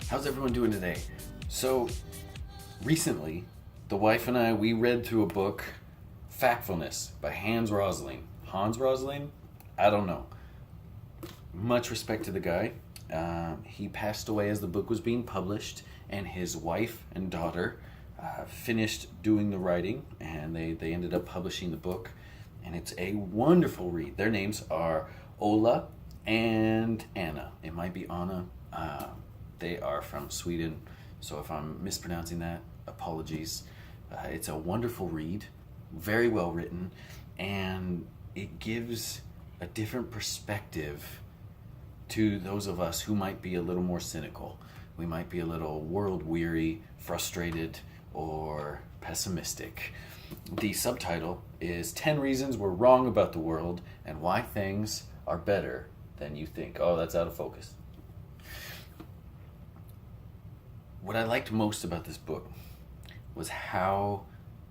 How's everyone doing today? So, recently, the wife and I, we read through a book, Factfulness by Hans Rosling. Hans Rosling? I don't know. Much respect to the guy. He passed away as the book was being published, and his wife and daughter finished doing the writing, and they ended up publishing the book. And it's a wonderful read. Their names are Ola and Anna. It might be Anna. They are from Sweden, so if I'm mispronouncing that, apologies. It's a wonderful read, very well written, and it gives a different perspective to those of us who might be a little more cynical. We might be a little world weary, frustrated, or pessimistic. The subtitle is 10 Reasons We're Wrong About the World and Why Things Are Better Than You Think. Oh, that's out of focus. What I liked most about this book was how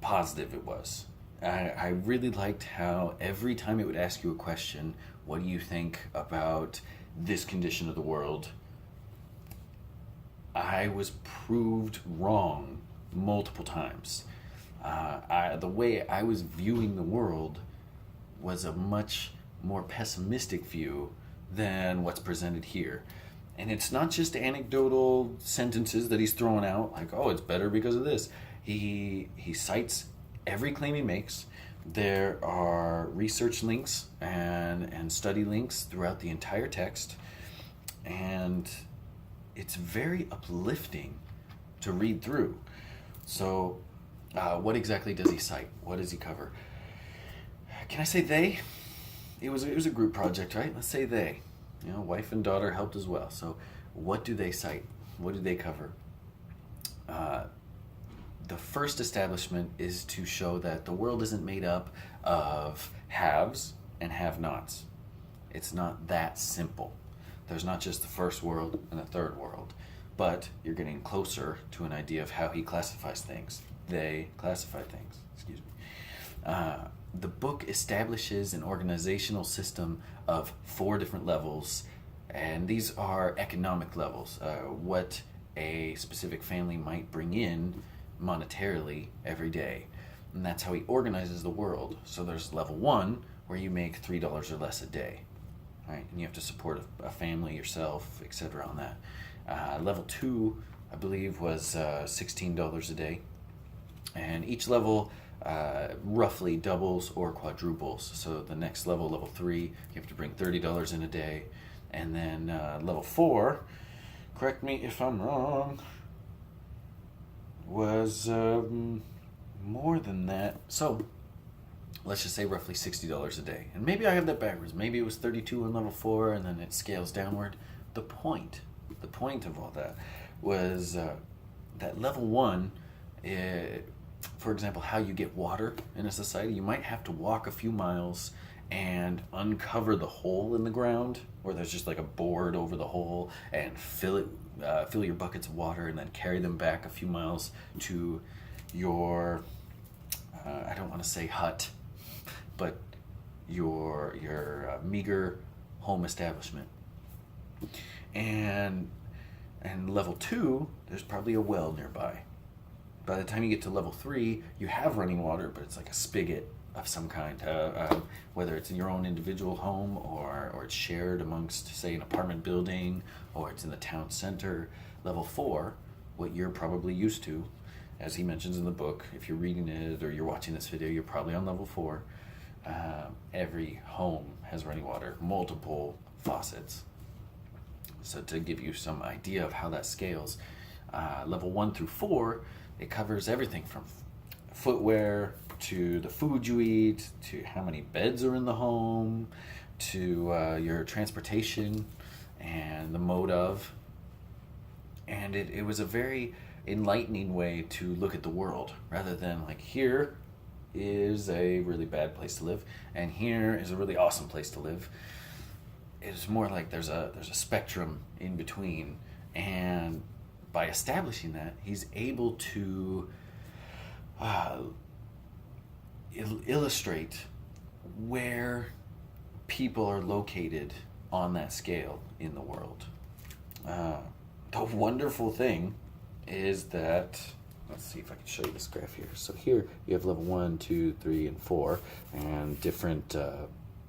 positive it was. I really liked how every time it would ask you a question, what do you think about this condition of the world? I was proved wrong multiple times. The way I was viewing the world was a much more pessimistic view than what's presented here. And it's not just anecdotal sentences that he's throwing out, like, oh, it's better because of this. He cites every claim he makes. There are research links and study links throughout the entire text. And it's very uplifting to read through. So, what exactly does he cite? What does he cover? Can I say they? It was a group project, right? Let's say they. You know, wife and daughter helped as well. So, what do they cite? What do they cover? The first establishment is to show that the world isn't made up of haves and have-nots. It's not that simple. There's not just the first world and the third world, but you're getting closer to an idea of how he classifies things. They classify things, excuse me. The book establishes an organizational system of 4 different levels, and these are economic levels, what a specific family might bring in monetarily every day. And that's how he organizes the world. So there's level 1, where you make $3 or less a day, right? And you have to support a family, yourself, etc. on that. Level 2, I believe, was $16 a day. And each level roughly doubles or quadruples. So the next level, level 3, you have to bring $30 in a day. And then level 4, correct me if I'm wrong, was more than that. So let's just say roughly $60 a day. And maybe I have that backwards. Maybe it was 32 on level 4 and then it scales downward. The point of all that was that level 1, for example, how you get water in a society, you might have to walk a few miles and uncover the hole in the ground where there's just like a board over the hole and fill your buckets of water and then carry them back a few miles to your, I don't want to say hut, but your meager home establishment. And level 2, there's probably a well nearby. By the time you get to level 3, you have running water, but it's like a spigot of some kind, whether it's in your own individual home or it's shared amongst, say, an apartment building, or it's in the town center. Level 4, what you're probably used to, as he mentions in the book, if you're reading it or you're watching this video, you're probably on level 4. Every home has running water, multiple faucets. So to give you some idea of how that scales, level 1 through 4, it covers everything from footwear to the food you eat, to how many beds are in the home, to your transportation and the mode of. And it was a very enlightening way to look at the world, rather than like, here is a really bad place to live and here is a really awesome place to live. It's more like there's a spectrum in between, and by establishing that, he's able to illustrate where people are located on that scale in the world. The the wonderful thing is that, let's see if I can show you this graph here. So here you have level 1, 2, 3, and 4, and different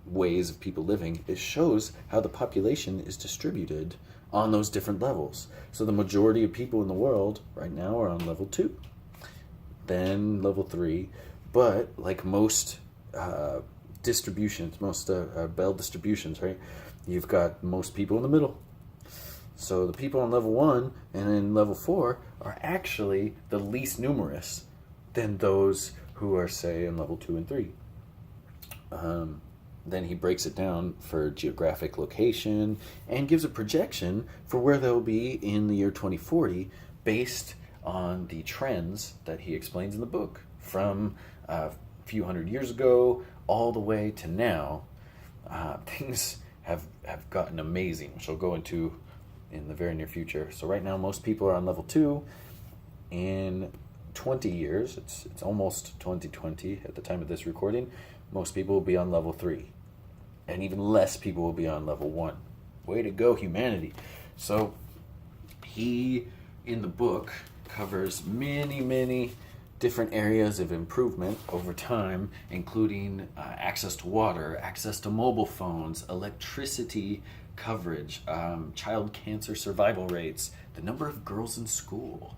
ways of people living. It shows how the population is distributed on those different levels. So the majority of people in the world right now are on level 2, then level 3, but like most distributions, most Bell distributions, right? You've got most people in the middle. So the people on level 1 and in level 4 are actually the least numerous than those who are, say, in level 2 and 3. Then he breaks it down for geographic location and gives a projection for where they'll be in the year 2040 based on the trends that he explains in the book from a few hundred years ago all the way to now. Things have gotten amazing, which I'll go into in the very near future. So right now most people are on level 2. In 20 years, it's almost 2020 at the time of this recording, most people will be on level 3. And even less people will be on level 1. Way to go, humanity. So he, in the book, covers many different areas of improvement over time, including access to water, access to mobile phones, electricity coverage, child cancer survival rates, the number of girls in school,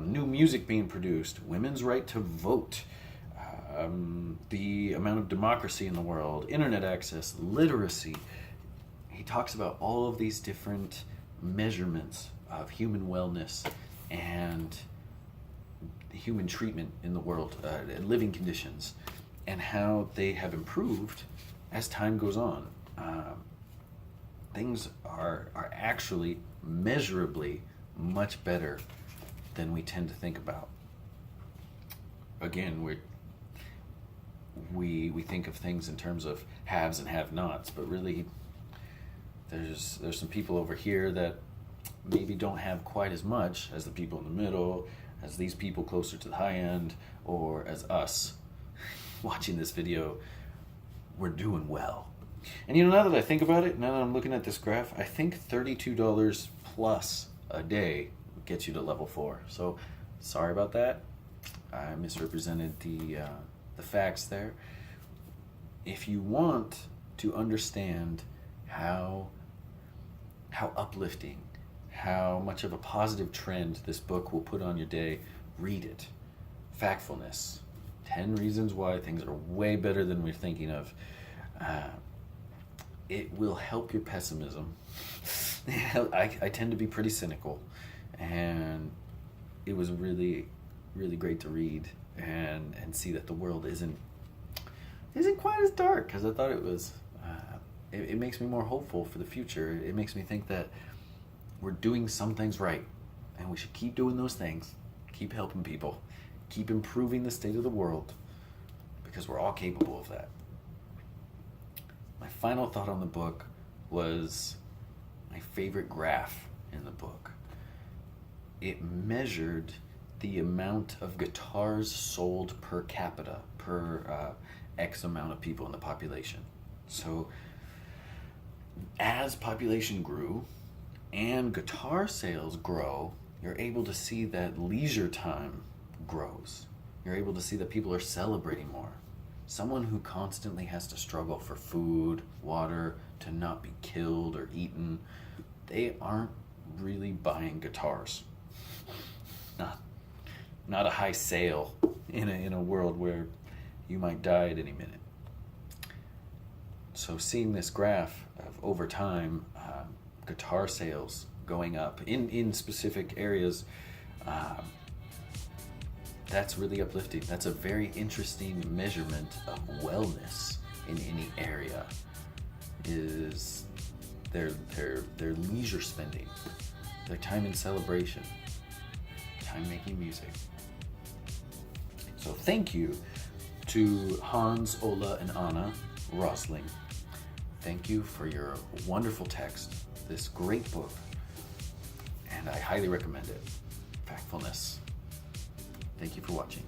new music being produced, women's right to vote, the amount of democracy in the world, internet access, literacy. He talks about all of these different measurements of human wellness and human treatment in the world, and living conditions, and how they have improved as time goes on. Things are actually measurably much better than we tend to think about. Again, we think of things in terms of haves and have-nots, but really there's some people over here that maybe don't have quite as much as the people in the middle, as these people closer to the high end, or as us watching this video. We're doing well. And now that I think about it, now that I'm looking at this graph, I think $32 plus a day gets you to level 4. So sorry about that. I misrepresented the facts there. If you want to understand how uplifting, how much of a positive trend this book will put on your day, read it. Factfulness. 10 reasons why things are way better than we're thinking of. It will help your pessimism. I tend to be pretty cynical, and it was really great to read and see that the world isn't quite as dark as I thought it was. It makes me more hopeful for the future. It makes me think that we're doing some things right, and we should keep doing those things, keep helping people, keep improving the state of the world, because we're all capable of that. My final thought on the book was my favorite graph in the book. It measured the amount of guitars sold per capita, per X amount of people in the population. So as population grew and guitar sales grow, you're able to see that leisure time grows. You're able to see that people are celebrating more. Someone who constantly has to struggle for food, water, to not be killed or eaten, they aren't really buying guitars. Not a high sale in a world where you might die at any minute. So seeing this graph of over time, guitar sales going up in specific areas, that's really uplifting. That's a very interesting measurement of wellness in any area, is their leisure spending, their time in celebration, time making music. So thank you to Hans, Ola, and Anna Rosling. Thank you for your wonderful text, this great book, and I highly recommend it. Factfulness. Thank you for watching.